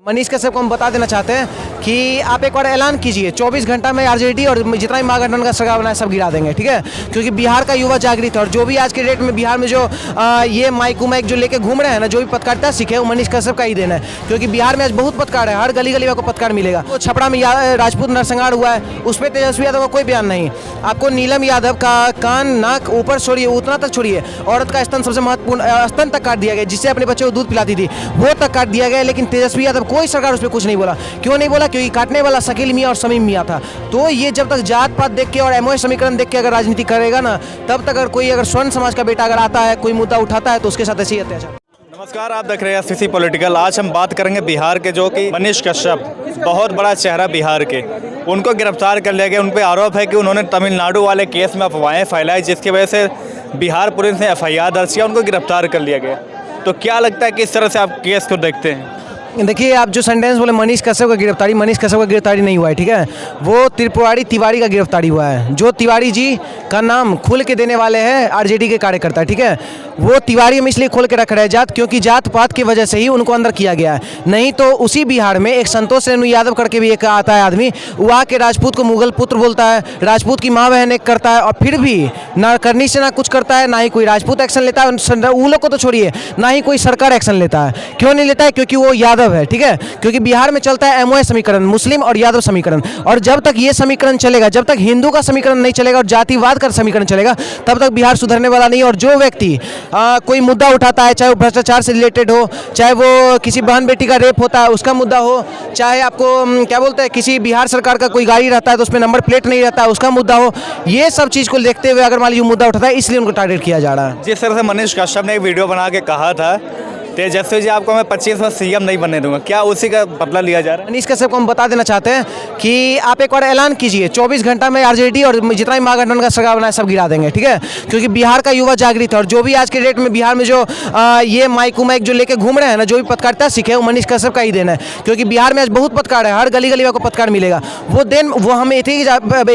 मनीष कश्यप को हम बता देना चाहते हैं कि आप एक बार ऐलान कीजिए 24 घंटा में आरजेडी और जितना भी महागठबंधन का सरकार बनाए सब गिरा देंगे, ठीक है। क्योंकि बिहार का युवा जागृत है और जो भी आज के डेट में बिहार में जो ये माइक जो लेके घूम रहे हैं ना, जो भी पत्रकारिता सीखे वो मनीष कश्यप का ही देना है। क्योंकि बिहार में आज बहुत पत्रकार है, हर गली गली आपको पत्रकार मिलेगा। तो छपरा में राजपूत नरसंहार हुआ है, उस पर तेजस्वी यादव का कोई बयान नहीं। आपको नीलम यादव का कान नाक ऊपर छोड़िए, उतना तक छोड़िए, औरत का स्तन सबसे महत्वपूर्ण स्तन तक काट दिया गया, जिससे अपने बच्चे को दूध पिलाती थी, वो तक काट दिया गया। लेकिन तेजस्वी यादव कोई सरकार उस पर कुछ नहीं बोला। क्यों नहीं बोला? क्योंकि काटने वाला शकील मियां और समीम मियां था। तो ये जब तक जात पात देख के और एमओए समीकरण देख के अगर राजनीति करेगा ना, तब तक अगर कोई अगर स्वर्ण समाज का बेटा अगर आता है, कोई मुद्दा उठाता है, तो उसके साथ ऐसे ही अत्याचार। नमस्कार, आप देख रहे हैं एससीसी पॉलिटिकल। आज हम बात करेंगे बिहार के, जो कि मनीष कश्यप बहुत बड़ा चेहरा बिहार के, उनको गिरफ्तार कर लिया गया। उन पर आरोप है कि उन्होंने तमिलनाडु वाले केस में अफवाहें फैलाई, जिसकी वजह से बिहार पुलिस ने एफआईआर दर्ज किया, उनको गिरफ्तार कर लिया गया। तो क्या लगता है किस तरह से आप केस को देखते हैं? देखिए, आप जो सेंटेंस बोले मनीष कश्यप का गिरफ्तारी, मनीष कश्यप का गिरफ्तारी नहीं हुआ है, ठीक है। वो त्रिपुरारी तिवारी का गिरफ्तारी हुआ है। जो तिवारी जी का नाम खुल के देने वाले हैं आरजेडी के कार्यकर्ता, ठीक है। वो तिवारी हम इसलिए खोल के रख रहे हैं जात, क्योंकि जात पात की वजह से ही उनको अंदर किया गया है। नहीं तो उसी बिहार में एक संतोष रेणु यादव करके भी एक आता है आदमी, वो आके राजपूत को मुगल पुत्र बोलता है, राजपूत की माँ बहन एक करता है, और फिर भी ना करनी से ना कुछ करता है, ना ही कोई राजपूत एक्शन लेता है। उन लोग को तो छोड़िए, ना ही कोई सरकार एक्शन लेता है। क्यों नहीं लेता है? क्योंकि वो यादव है, ठीक है। क्योंकि बिहार में चलता है एमओए समीकरण, मुस्लिम और यादव समीकरण, और जब तक ये समीकरण चलेगा, जब तक हिंदू का समीकरण नहीं चलेगा और जातिवाद का समीकरण चलेगा, तब तक बिहार सुधरने वाला नहीं। और जो व्यक्ति कोई मुद्दा उठाता है, चाहे वो भ्रष्टाचार से रिलेटेड हो, चाहे वो किसी बहन बेटी का रेप होता है उसका मुद्दा हो, चाहे आपको क्या बोलते हैं किसी बिहार सरकार का कोई गाड़ी रहता है तो उसमें नंबर प्लेट नहीं रहता है उसका मुद्दा हो, ये सब चीज़ को देखते हुए अगर मान लीजिए मुद्दा उठाता है, इसलिए उनको टारगेट किया जा रहा है। जिस तरह से मनीष कश्यप ने एक वीडियो बना के कहा था तेजस्वी जी आपको मैं 25 में सीएम नहीं बनने दूंगा, क्या उसी का बदला लिया जा रहा है? मनीष कश्यप को हम बता देना चाहते हैं कि आप एक बार ऐलान कीजिए 24 घंटा में आरजेडी और जितना भी महागठबंधन का सरकार बनाए सब गिरा देंगे, ठीक है। क्योंकि बिहार का युवा जागृत है और जो भी आज के डेट में बिहार में जो ये माइक जो लेके घूम रहे हैं ना, जो भी पत्रकारिता सीखे वो मनीष कश्यप का ही देना है। क्योंकि बिहार में आज बहुत पत्रकार है, हर गली गली आपको पत्रकार मिलेगा। वो हम एक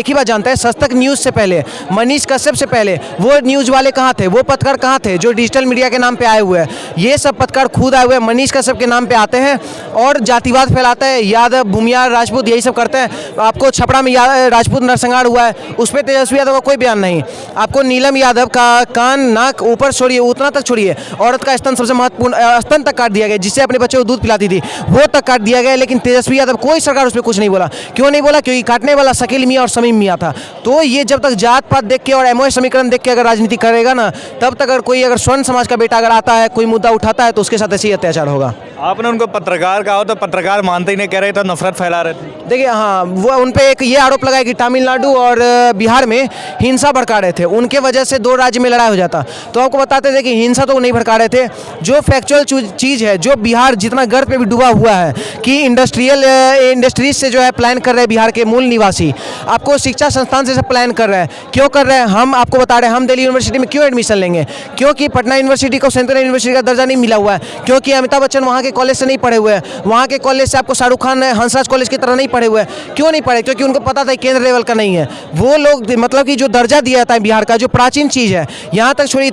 ही बात जानते हैं, सच तक न्यूज़ से पहले, मनीष कश्यप से पहले वो न्यूज़ वाले कहाँ थे, वो पत्रकार कहाँ थे जो डिजिटल मीडिया के नाम पर आए हुए हैं? ये सब पत्रकार खुद आए हुए मनीष कश्यप के नाम पे आते हैं और जातिवाद फैलाते हैं, यादव भूमियार राजपूत यही सब करते हैं। आपको छपरा में राजपूत नरसंहार हुआ है, उस पर तेजस्वी यादव का कोई बयान नहीं। आपको नीलम यादव का कान नाक ऊपर छोड़िए, उतना तक छोड़िए, औरत का स्तन सबसे महत्वपूर्ण स्तन तक काट दिया गया, जिससे अपने बच्चे को दूध पिलाती थी, वो तक काट दिया गया। लेकिन तेजस्वी यादव कोई सरकार उस पर कुछ नहीं बोला। क्यों नहीं बोला? क्योंकि काटने वाला शकील मियां और समीम मियां था। तो ये जब तक जात पात देख के और एमओए समीकरण देख के अगर राजनीति करेगा ना, तब तक अगर कोई अगर स्वर्ण समाज का बेटा अगर आता है, कोई मुद्दा उठाता है, तो उसके साथ ऐसे ही अत्याचार होगा। आपने उनको पत्रकार कहा तो पत्रकार मानते ही नहीं, कह रहे तो नफरत फैला रहे थे। देखिए, हाँ, वो उन पे एक ये आरोप लगाया कि तमिलनाडु और बिहार में हिंसा भड़का रहे थे, उनके वजह से दो राज्य में लड़ाई हो जाता। तो आपको बताते थे कि हिंसा तो नहीं भड़का रहे थे। जो फैक्चुअल चीज़ है, जो बिहार जितना गर्व पे भी डूबा हुआ है कि इंडस्ट्रीज से जो है प्लान कर रहे हैं बिहार के मूल निवासी, आपको शिक्षा संस्थान से सब प्लान कर रहे हैं। क्यों कर रहे हैं? हम आपको बता रहे हैं, हम दिल्ली यूनिवर्सिटी में क्यों एडमिशन लेंगे? क्योंकि पटना यूनिवर्सिटी को सेंट्रल यूनिवर्सिटी का दर्जा नहीं मिला हुआ है, क्योंकि अमिताभ बच्चन वहाँ के कॉलेज से नहीं पढ़े हुए हैं, वहाँ के कॉलेज से आपको शाहरुख खान हंसराज कॉलेज की तरह नहीं पढ़े हुए हैं। क्यों नहीं पढ़े? क्योंकि उनको पता था केंद्र लेवल का नहीं है। वो लोग मतलब कि जो दर्जा दिया जाता है बिहार का, जो प्राचीन चीज़ है, यहाँ तक छोड़िए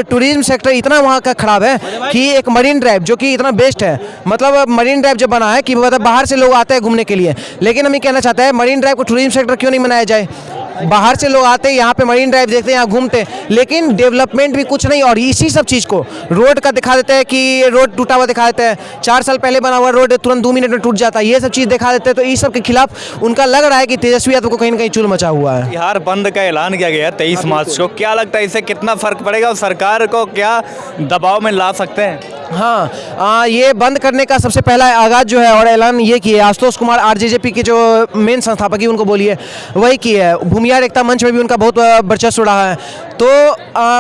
टूरिज्म सेक्टर इतना वहाँ का खराब है कि एक मरीन ड्राइव जो कि इतना बेस्ट है, मतलब मरीन ड्राइव जो बना है कि मतलब बाहर से लोग आते हैं घूमने के लिए। लेकिन हम ये कहना चाहते हैं, मरीन ड्राइव को टूरिज्म सेक्टर क्यों नहीं बनाया जाए? बाहर से लोग आते हैं यहाँ पे मरीन ड्राइव देखते हैं, यहाँ घूमते हैं, लेकिन डेवलपमेंट भी कुछ नहीं। और इसी सब चीज़ को रोड का दिखा देते हैं कि रोड टूटा हुआ दिखा देते हैं, 4 साल पहले बना हुआ रोड तुरंत 2 मिनट में टूट जाता है, ये सब चीज़ दिखा देते हैं। तो इस सब के खिलाफ उनका लग रहा है कि तेजस्वी यादव को कहीं ना कहीं चूल मचा हुआ है। बिहार बंद का ऐलान किया गया 23 मार्च को, क्या लगता है इससे कितना फर्क पड़ेगा और सरकार को क्या दबाव में ला सकते हैं? हाँ, ये बंद करने का सबसे पहला आगाज जो है और ऐलान ये किया आशुतोष कुमार आरजेजेपी के जो मेन संस्थापक है उनको बोलिए वही किए है। भूमियार एकता मंच में भी उनका बहुत वर्चस्व रहा है। तो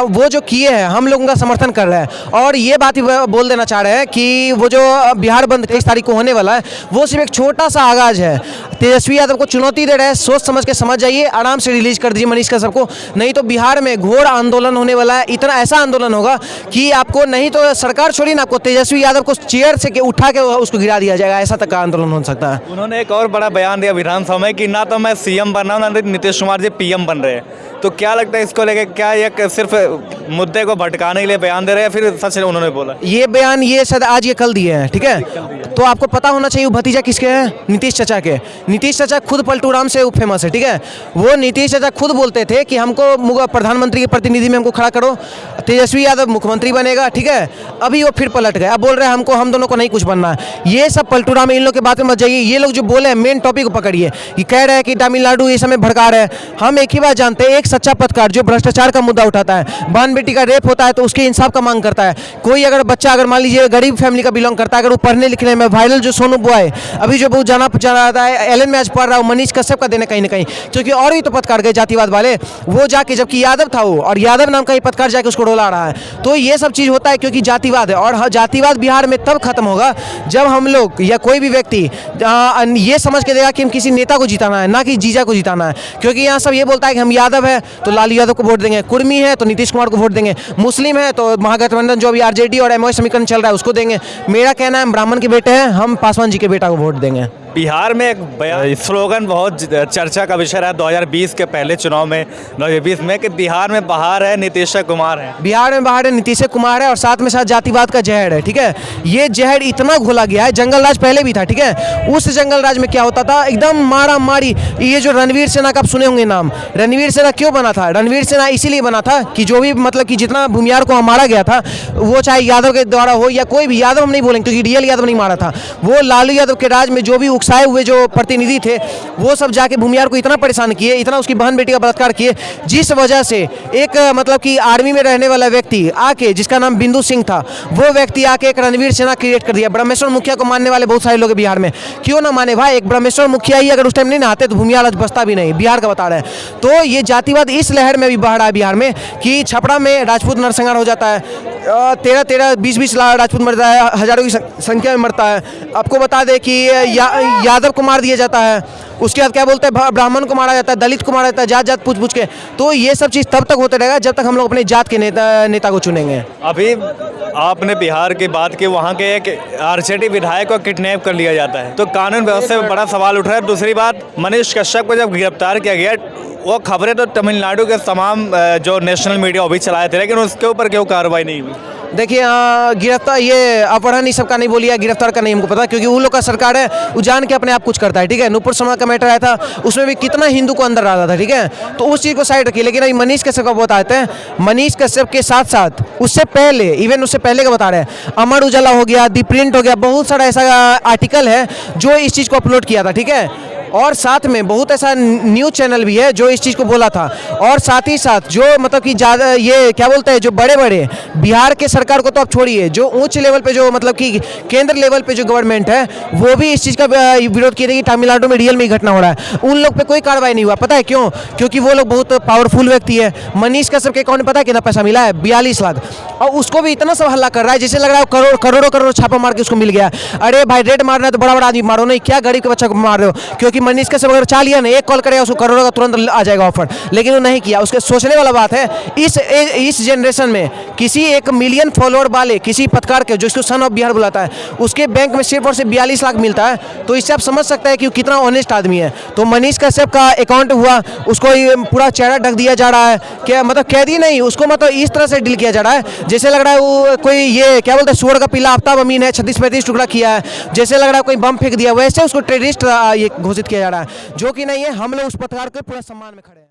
वो जो किए हैं हम लोग उनका समर्थन कर रहे हैं और ये बात ही बोल देना चाह रहे हैं कि वो जो बिहार बंद 23 तारीख को होने वाला है वो सिर्फ एक छोटा सा आगाज है। तेजस्वी यादव को चुनौती दे रहे हैं, सोच समझ के समझ जाइए, आराम से रिलीज कर दीजिए मनीष कश्यप को, नहीं तो बिहार में घोर आंदोलन होने वाला है। इतना ऐसा आंदोलन होगा कि आपको नहीं तो सरकार छोड़ी ना, आपको तेजस्वी यादव को चेयर से उठा के उसको गिरा दिया जाएगा, ऐसा तक का आंदोलन हो सकता है। उन्होंने एक और बड़ा बयान दिया विधानसभा में कि ना तो मैं सीएम बनना हूं ना नीतीश कुमार कुमार जी पीएम बन रहे हैं, तो क्या लगता है इसको लेके, क्या ये सिर्फ मुद्दे को भटकाने के लिए बयान दे रहे हैं, फिर सच उन्होंने बोला? ये बयान ये शायद आज ये कल दिए हैं, ठीक है। तो आपको पता होना चाहिए वो भतीजा किसके हैं, नीतीश चाचा के। नीतीश चाचा खुद पलटू राम से फेमस है, ठीक है। वो नीतीश चाचा खुद बोलते थे कि हमको प्रधानमंत्री के प्रतिनिधि में हमको खड़ा करो, तेजस्वी यादव मुख्यमंत्री बनेगा, ठीक है। अभी वो फिर पलट गए, अब बोल रहे हैं हम दोनों को नहीं कुछ बनना है। ये सब पलटू राम, इन लोग के बात में मत जाइए। ये लोग जो बोले हैं मेन टॉपिक को पकड़िए। ये कह रहे हैं कि तमिलनाडु ये समय भड़का रहे हैं। हम एक ही बात जानते हैं, एक सच्चा पत्रकार जो भ्रष्टाचार का मुद्दा उठाता है, बहन बेटी का रेप होता है तो उसके इंसाफ का मांग करता है। कोई अगर बच्चा, अगर मान लीजिए गरीब फैमिली का बिलोंग करता है, अगर वो पढ़ने लिखने में, वायरल जो सोनू बुआ है अभी जो बहुत जाना रहा है, एलन में आज पढ़ रहा हूँ, मनीष कश्यप का देने कहीं ना कहीं, क्योंकि और भी तो पत्रकार गए जातिवाद वाले, वो जाके, जबकि यादव था वो, और यादव नाम का ही पत्रकार जाके उसको डोला रहा है। तो ये सब चीज़ होता है क्योंकि जातिवाद है। और जातिवाद बिहार में तब खत्म होगा जब हम लोग या कोई भी व्यक्ति ये समझ के देगा कि हम किसी नेता को जिताना है, ना कि जीजा को जिताना है। क्योंकि यहाँ सब ये बोलता है कि हम यादव है तो लालू यादव को वोट देंगे, कुर्मी है तो नीतीश कुमार को वोट देंगे, मुस्लिम है तो महागठबंधन जो अभी आरजेडी और एमओए समीकरण चल रहा है उसको देंगे। मेरा कहना है हम ब्राह्मण के बेटे हैं, हम पासवान जी के बेटा को वोट देंगे। बिहार में एक स्लोगन बहुत चर्चा का विषय रहा 2020 के पहले चुनाव में, 2020 में, कि बिहार में बाहर है नीतीश कुमार है। बिहार में बाहर है नीतीश कुमार है और साथ में साथ जातिवाद का जहर है, ठीक है। ये जहर इतना घोला गया है, जंगल राज पहले भी था, ठीक है। उस जंगल राज में क्या होता था, एकदम मारा मारी। ये जो रणवीर सेना का आप सुने होंगे नाम, रणवीर सेना क्यों बना था? रणवीर सेना इसीलिए बना था कि जो भी मतलब कि जितना भूमियार को मारा गया था, वो चाहे यादव के द्वारा हो या कोई भी, यादव हम नहीं बोलेंगे क्योंकि रियल यादव नहीं मारा था, वो लालू यादव के राज में जो भी उकसाए हुए जो प्रतिनिधि थे वो सब जाके भूमियार को इतना परेशान किए, इतना उसकी बहन बेटी का बलात्कार किए, जिस वजह से एक मतलब कि आर्मी में रहने वाला व्यक्ति आके, जिसका नाम बिंदु सिंह था, वो व्यक्ति आके एक रणवीर सेना क्रिएट कर दिया। ब्रह्मेश्वर मुखिया को मानने वाले बहुत सारे लोग बिहार में, क्यों ना माने भाई? एक ब्रह्मेश्वर मुखिया ही अगर उस टाइम नहीं ना आते तो भूमियार आज बसता भी नहीं, बिहार का बता रहे हैं। तो ये जातिवाद इस लहर में भी बढ़ रहा है बिहार में कि छपरा में राजपूत नरसंहार हो जाता है, 13-20 लाख राजपूत मरता है, हजारों की संख्या में मरता है। आपको बता दें कि यादव को मार दिया जाता है, उसके बाद क्या बोलते हैं, ब्राह्मण को मारा जाता है, दलित को मारा जाता है, जात जात पूछ के। तो ये सब चीज़ तब तक होते रहेगा जब तक हम लोग अपने जात के नेता को चुनेंगे। अभी आपने बिहार की बात की, वहाँ के एक आरजेडी विधायक को किडनैप कर लिया जाता है, तो कानून व्यवस्था में बड़ा सवाल उठ रहा है। दूसरी बात, मनीष कश्यप को जब गिरफ्तार किया गया, वो खबरें तो तमिलनाडु के तमाम जो नेशनल मीडिया वो भी चलाए थे, लेकिन उसके ऊपर क्यों कार्रवाई नहीं हुई? देखिए गिरफ्तार, ये अपहरण इस सब का नहीं बोलिए, गिरफ्तार का नहीं हमको पता, क्योंकि उन लोग का सरकार है, वो जान के अपने आप कुछ करता है, ठीक है। नुपुर शर्मा का मैटर आया था, उसमें भी कितना हिंदू को अंदर डाला था, ठीक है। तो उस चीज़ को साइड रखिए। लेकिन अभी मनीष कश्यप का बताते हैं, मनीष कश्यप के साथ साथ उससे पहले, इवन उससे पहले का बता रहे हैं, अमर उजाला हो गया, दी प्रिंट हो गया, बहुत सारा ऐसा आर्टिकल है जो इस चीज़ को अपलोड किया था, ठीक है। और साथ में बहुत ऐसा न्यूज़ चैनल भी है जो इस चीज़ को बोला था। और साथ ही साथ जो मतलब कि ज़्यादा ये क्या बोलते हैं, जो बड़े बड़े बिहार के सरकार को तो आप छोड़िए, जो उच्च लेवल पे जो मतलब कि केंद्र लेवल पे जो गवर्नमेंट है, वो भी इस चीज़ का विरोध किया था कि तमिलनाडु में रियल में घटना हो रहा है। उन लोग पे कोई कार्रवाई नहीं हुआ। पता है क्यों? क्योंकि वो लोग बहुत पावरफुल व्यक्ति है। मनीष कश्यप के अकाउंट में पता है कितना पैसा मिला है? 42 लाख। और उसको भी इतना सब हल्ला कर रहा है जैसे लग रहा है करोड़ों छापा मार के उसको मिल गया। अरे भाई, रेड मारना है तो बड़ा बड़ा आदमी मारो, नहीं क्या गरीब के बच्चा को मार रहे हो? क्योंकि मनीष कश्यप अगर चाह लिया ना, एक कॉल करेगा उसको करोड़ों का तुरंत आ जाएगा ऑफर, लेकिन वो नहीं किया। उसके सोचने वाला बात है, इस जनरेशन में किसी 1 मिलियन फॉलोअर वाले किसी पत्रकार के, जो इसको सन ऑफ बिहार बुलाता है, उसके बैंक में सिर्फ और सिर्फ 42 लाख मिलता है। तो इससे आप समझ सकते हैं कि वो कितना ऑनेस्ट आदमी है। तो मनीष कश्यप का अकाउंट हुआ, उसको पूरा चेहरा ढक दिया जा रहा है, क्या मतलब कैदी नहीं, उसको मतलब इस तरह से डील किया जा रहा है जैसे लग रहा है वो कोई ये क्या बोलते हैं, सुअर का पिल्ला आफ्ताब अमीन है, 36-35 टुकड़ा किया है, जैसे लग रहा है कोई बम फेंक दिया, वैसे उसको टेररिस्ट ये घोषित किया जा रहा है, जो कि नहीं है। हम लोग उस पत्रकार के पूरा सम्मान में खड़े हैं।